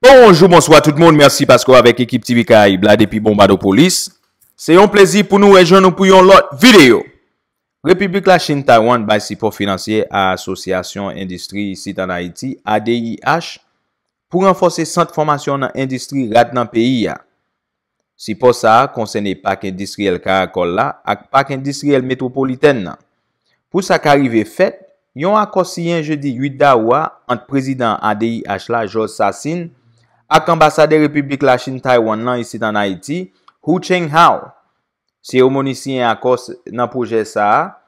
Bonjour, bonsoir tout le monde. Merci parce que avec l'équipe TV Caraïbe là depuis Bombado Police. C'est un plaisir pour nous rejoindre pour une autre vidéo. République la Chine Taïwan by support financier à Association Industrie ici en Haïti, ADIH, pour renforcer centre formation dans l'industrie rad dans le pays. Si pour ça, concerne parc industriel Caracol là, et parc industriel métropolitaine. Pour ça qu'arrive fait, yon accord signé jeudi 8 d'août entre président ADIH là, George Sassine, ak ambassadeur République la Chine Taïwan nan ici en Haïti, Hu Chenghao. Cérémonie signé accord dans projet ça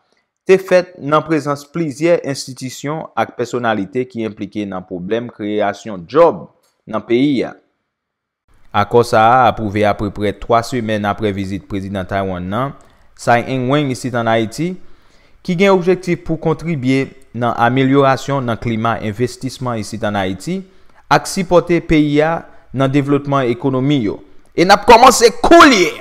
te fait dans présence plusieurs institutions et personnalités qui impliquées dans problème création job dans pays. Accord ça approuvé à peu près 3 semaines après visite président Taïwan nan, Tsai Ing-wen ici en Haïti, qui a un objectif pour contribuer dans l'amélioration dans le climat investissement ici en Haïti et supporter pays dans le développement économique. Et n'a commencé couler.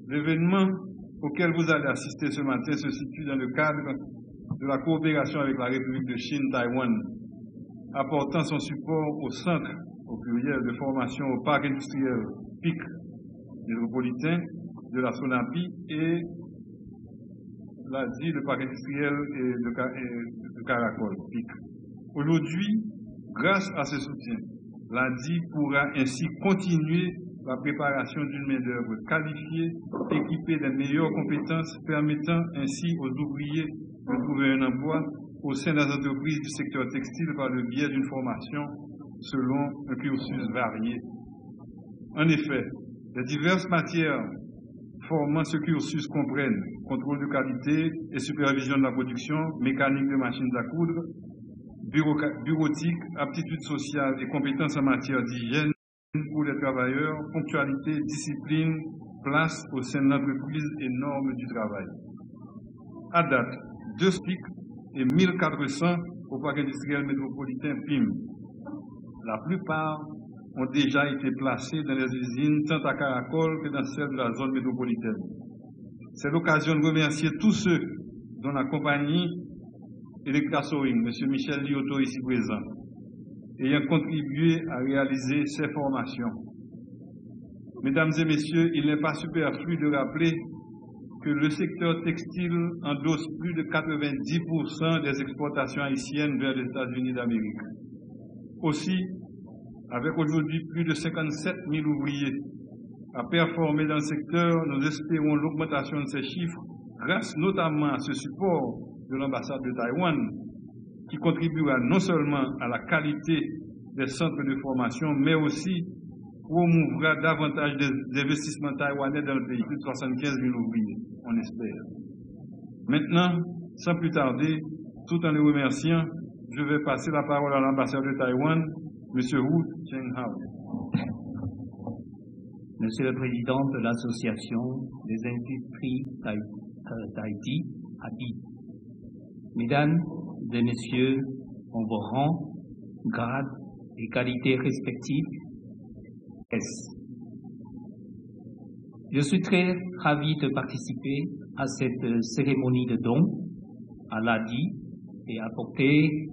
L'événement auquel vous allez assister ce matin se situe dans le cadre de la coopération avec la République de Chine, Taïwan, apportant son support au centre, au pluriel, de formation au parc industriel PIC métropolitain de la SONAPI et l'ADI, le parc industriel de Caracol, PIC. Aujourd'hui, grâce à ce soutien, l'ADI pourra ainsi continuer la préparation d'une main-d'œuvre qualifiée, équipée des meilleures compétences, permettant ainsi aux ouvriers de trouver un emploi au sein des entreprises du secteur textile par le biais d'une formation selon un cursus varié. En effet, les diverses matières formant ce cursus comprennent contrôle de qualité et supervision de la production, mécanique de machines à coudre, bureautique, aptitude sociale et compétences en matière d'hygiène pour les travailleurs, ponctualité, discipline, place au sein de l'entreprise et normes du travail. À date, 2 SPIC et 1400 au parc industriel métropolitain PIM. La plupart ont déjà été placés dans les usines tant à Caracol que dans celles de la zone métropolitaine. C'est l'occasion de remercier tous ceux dont la compagnie Electrasowing, M. Michel Lioto ici présent, ayant contribué à réaliser ces formations. Mesdames et messieurs, il n'est pas superflu de rappeler que le secteur textile endosse plus de 90% des exportations haïtiennes vers les États-Unis d'Amérique. Aussi, avec aujourd'hui plus de 57 000 ouvriers à performer dans le secteur, nous espérons l'augmentation de ces chiffres grâce notamment à ce support de l'ambassade de Taïwan qui contribuera non seulement à la qualité des centres de formation, mais aussi promouvra davantage des investissements taïwanais dans le pays, plus de 75 000 ouvriers, on espère. Maintenant, sans plus tarder, tout en les remerciant, je vais passer la parole à l'ambassadeur de Taïwan, M. Hu Chenghao. Monsieur le Président de l'Association des industries d'Haïti, ADI, Mesdames et Messieurs, en vos rangs, grades et qualités respectives, je suis très ravi de participer à cette cérémonie de don à l'ADI et apporter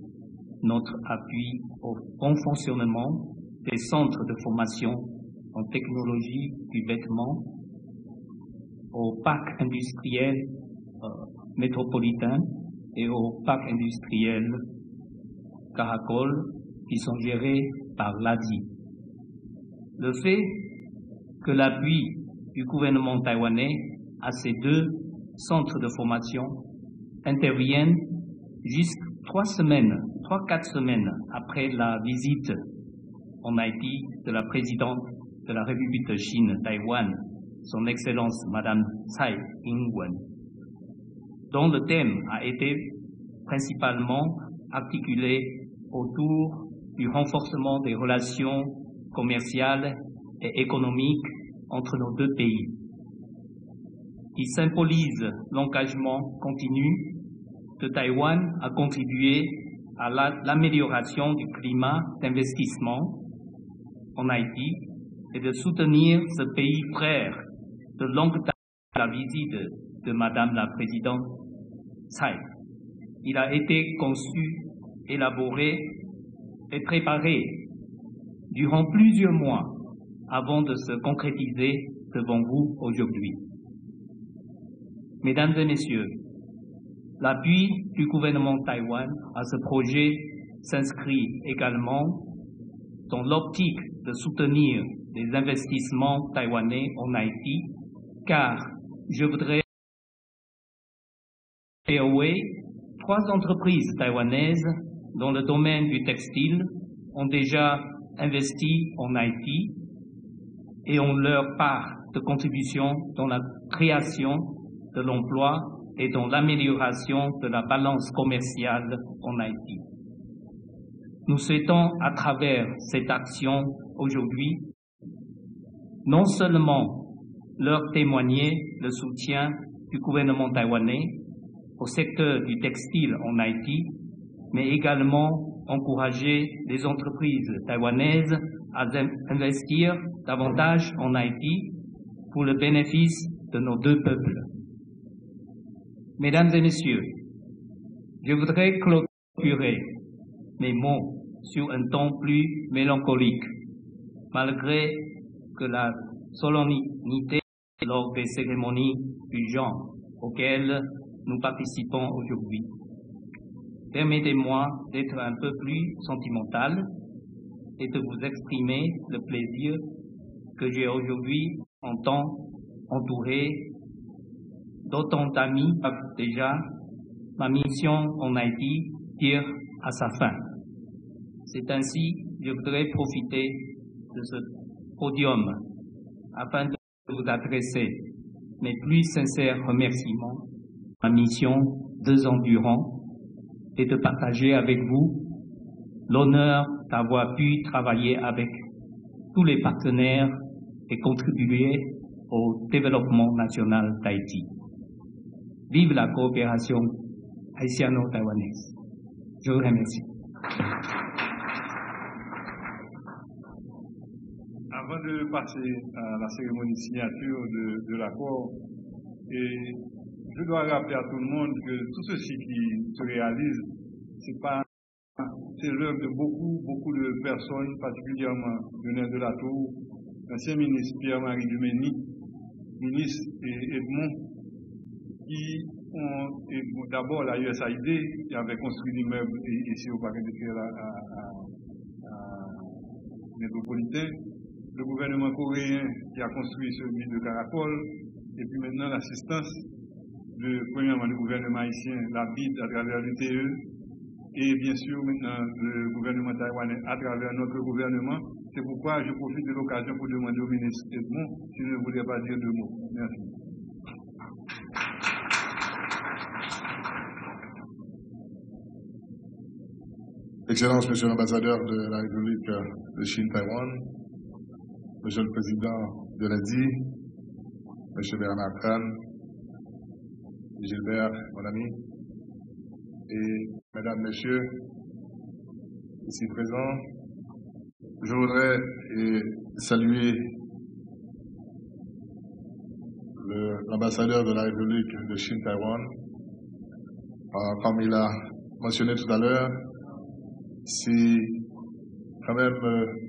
notre appui au bon fonctionnement des centres de formation en technologie du vêtement au parc industriel métropolitain et au parc industriel Caracol qui sont gérés par l'ADI. Le fait que l'appui du gouvernement taïwanais à ces 2 centres de formation intervienne jusqu'à 3-4 semaines après la visite en Haïti de la présidente de la République de Chine, Taïwan, son Excellence Madame Tsai Ing-wen, dont le thème a été principalement articulé autour du renforcement des relations commerciales et économiques entre nos 2 pays, qui symbolise l'engagement continu de Taïwan à contribuer à l'amélioration du climat d'investissement en Haïti et de soutenir ce pays frère de longue date à la visite de Madame la Présidente Tsai. Il a été conçu, élaboré et préparé durant plusieurs mois avant de se concrétiser devant vous aujourd'hui. Mesdames et messieurs, l'appui du gouvernement Taïwan à ce projet s'inscrit également dans l'optique de soutenir les investissements taïwanais en Haïti, car je voudrais Huawei, 3 entreprises taïwanaises dans le domaine du textile ont déjà investi en Haïti et ont leur part de contribution dans la création de l'emploi et dans l'amélioration de la balance commerciale en Haïti. Nous souhaitons, à travers cette action aujourd'hui, non seulement leur témoigner le soutien du gouvernement taïwanais au secteur du textile en Haïti, mais également encourager les entreprises taïwanaises à investir davantage en Haïti pour le bénéfice de nos deux peuples. Mesdames et messieurs, je voudrais clôturer mes mots sur un ton plus mélancolique, malgré que la solennité lors des cérémonies du genre auxquelles nous participons aujourd'hui. Permettez-moi d'être un peu plus sentimental et de vous exprimer le plaisir que j'ai aujourd'hui en tant entouré d'autant d'amis. Déjà, ma mission en Haïti tire à sa fin. C'est ainsi que je voudrais profiter de ce podium afin de vous adresser mes plus sincères remerciements à ma mission 2 ans durant et de partager avec vous l'honneur d'avoir pu travailler avec tous les partenaires et contribuer au développement national d'Haïti. Vive la coopération haïtiano-taïwanaise. Je vous remercie. Avant de passer à la cérémonie de signature de l'accord, je dois rappeler à tout le monde que tout ceci qui se réalise, c'est l'œuvre de beaucoup de personnes, particulièrement Lionel Delatour, l'ancien ministre Pierre-Marie Dumény, ministre Edmond, qui ont d'abord la USAID qui avait construit l'immeuble ici au parc industriel métropolitain, le gouvernement coréen qui a construit celui de Caracol, et puis maintenant l'assistance premièrement le gouvernement haïtien, la BID à travers l'UTE, et bien sûr maintenant le gouvernement taïwanais à travers notre gouvernement. C'est pourquoi je profite de l'occasion pour demander au ministre Edmond s'il ne voulait pas dire 2 mots. Merci. Excellences, Monsieur l'ambassadeur de la République de Chine-Taïwan, Monsieur le Président de l'ADI, Monsieur Bernard Khan, Gilbert, mon ami, et Mesdames, Messieurs, ici présents, je voudrais saluer l'ambassadeur de la République de Chine-Taïwan. Comme il a mentionné tout à l'heure, c'est quand même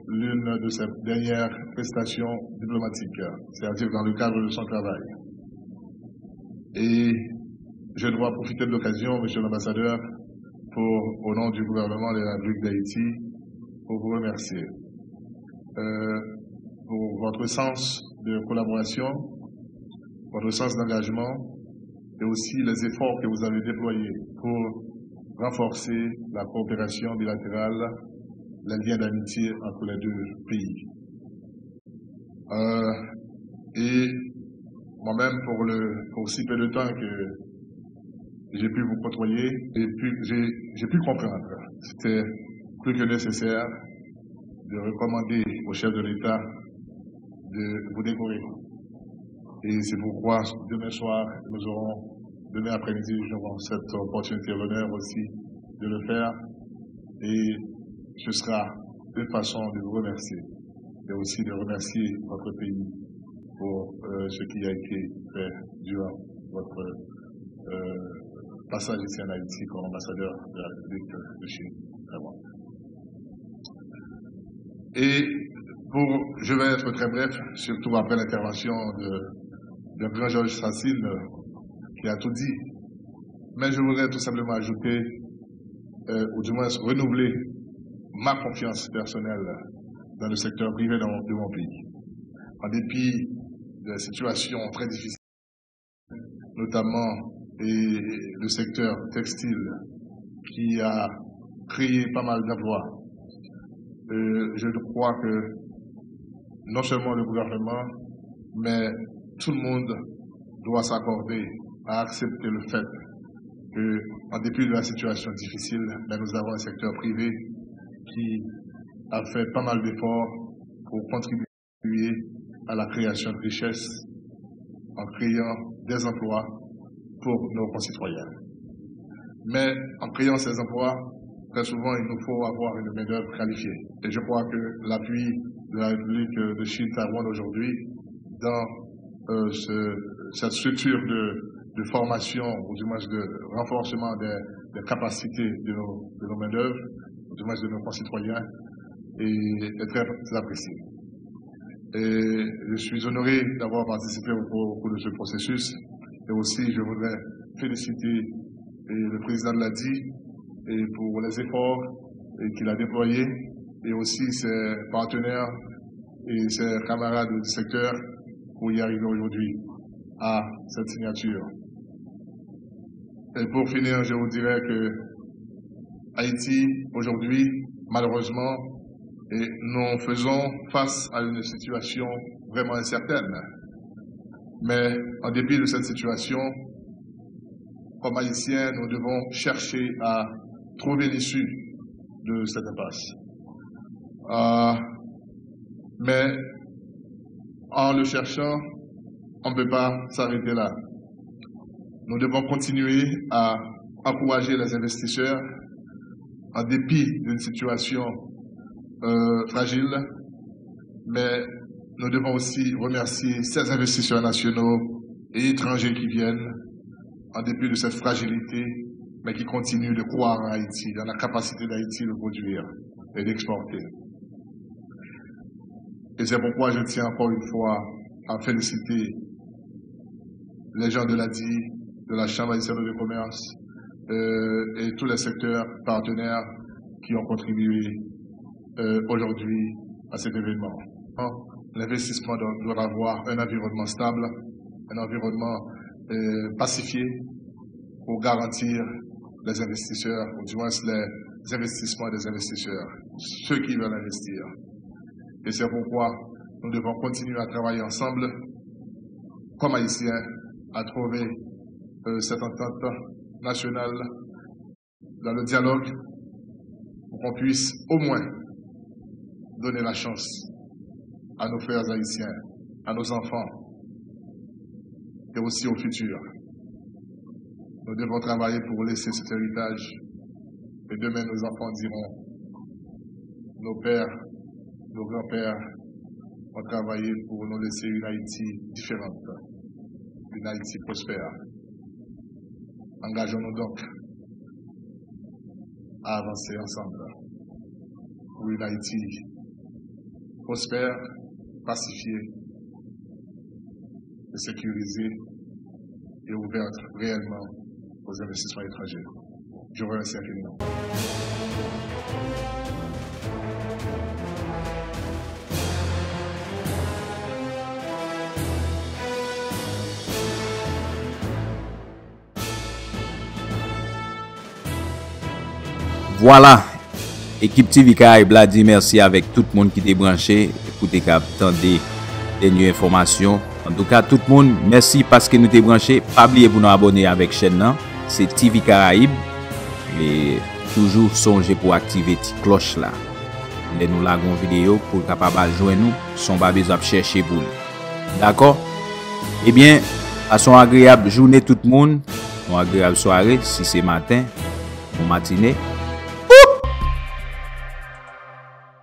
l'une de ses dernières prestations diplomatiques, c'est-à-dire dans le cadre de son travail. Et je dois profiter de l'occasion, Monsieur l'ambassadeur, au nom du gouvernement de la République d'Haïti, pour vous remercier pour votre sens de collaboration, votre sens d'engagement et aussi les efforts que vous avez déployés pour renforcer la coopération bilatérale, les liens d'amitié entre les 2 pays. Et moi-même, pour si peu de temps que j'ai pu vous côtoyer, j'ai pu comprendre. C'était plus que nécessaire de recommander au chef de l'État de vous décorer. Et c'est pourquoi demain après-midi, nous aurons cette opportunité, l'honneur aussi de le faire. Et ce sera une façon de vous remercier. et aussi de remercier votre pays pour ce qui a été fait durant votre passage ici en Haïti comme ambassadeur de la République de Chine. Et je vais être très bref, surtout après l'intervention de grand Georges Racine qui a tout dit. Mais je voudrais tout simplement ajouter, ou du moins renouveler ma confiance personnelle dans le secteur privé de mon pays. En dépit de situations très difficiles, notamment le secteur textile qui a créé pas mal d'emplois. Je crois que non seulement le gouvernement, mais tout le monde doit s'accorder à accepter le fait que, en dépit de la situation difficile, nous avons un secteur privé qui a fait pas mal d'efforts pour contribuer à la création de richesses en créant des emplois pour nos concitoyens. Mais en créant ces emplois, très souvent, il nous faut avoir une main-d'œuvre qualifiée. Et je crois que l'appui de la République de Chine Taïwan aujourd'hui dans cette structure de formation, ou du moins de renforcement des capacités de nos main-d'œuvre, ou du moins de nos concitoyens, est très apprécié. Et je suis honoré d'avoir participé au cours de ce processus. Et aussi, je voudrais féliciter le président de l'ADI pour les efforts qu'il a déployés, et aussi ses partenaires et ses camarades du secteur pour y arriver aujourd'hui à cette signature. Et pour finir, je vous dirais que Haïti, aujourd'hui, malheureusement, nous faisons face à une situation vraiment incertaine. Mais en dépit de cette situation, comme Haïtiens, nous devons chercher à trouver l'issue de cette impasse. Mais en le cherchant, on ne peut pas s'arrêter là. Nous devons continuer à encourager les investisseurs en dépit d'une situation fragile, mais nous devons aussi remercier ces investisseurs nationaux et étrangers qui viennent en dépit de cette fragilité, mais qui continuent de croire en Haïti, dans la capacité d'Haïti de produire et d'exporter. Et c'est pourquoi je tiens encore une fois à féliciter les gens de l'ADI, de la Chambre haïtienne de commerce et tous les secteurs partenaires qui ont contribué aujourd'hui à cet événement. L'investissement doit avoir un environnement stable, un environnement pacifié pour garantir les investisseurs, ou du moins les investissements des investisseurs, ceux qui veulent investir. Et c'est pourquoi nous devons continuer à travailler ensemble, comme Haïtiens, à trouver cette entente nationale dans le dialogue pour qu'on puisse au moins donner la chance à nos frères haïtiens, à nos enfants et aussi au futur. Nous devons travailler pour laisser cet héritage et demain nos enfants diront nos pères, nos grands-pères ont travaillé pour nous laisser une Haïti différente, une Haïti prospère. Engageons-nous donc à avancer ensemble pour une Haïti prospère, pacifiée, et sécurisée et ouverte réellement aux investissements étrangers. Je vous remercie infiniment. Voilà, équipe TV Caraïbe la dit merci avec tout le monde qui était branché pour te capter des nouvelles informations. En tout cas, tout le monde, merci parce que nous t'es branché. Pas oublier pour nous abonner avec la chaîne. C'est TV Caraïbe. Et toujours songer pour activer la cloche là. Et nous lagons vidéo pour capable joindre nous. Son pas besoin de chercher pour nous. D'accord? Eh bien, passons agréable journée tout le monde. Une agréable soirée si c'est matin ou matinée.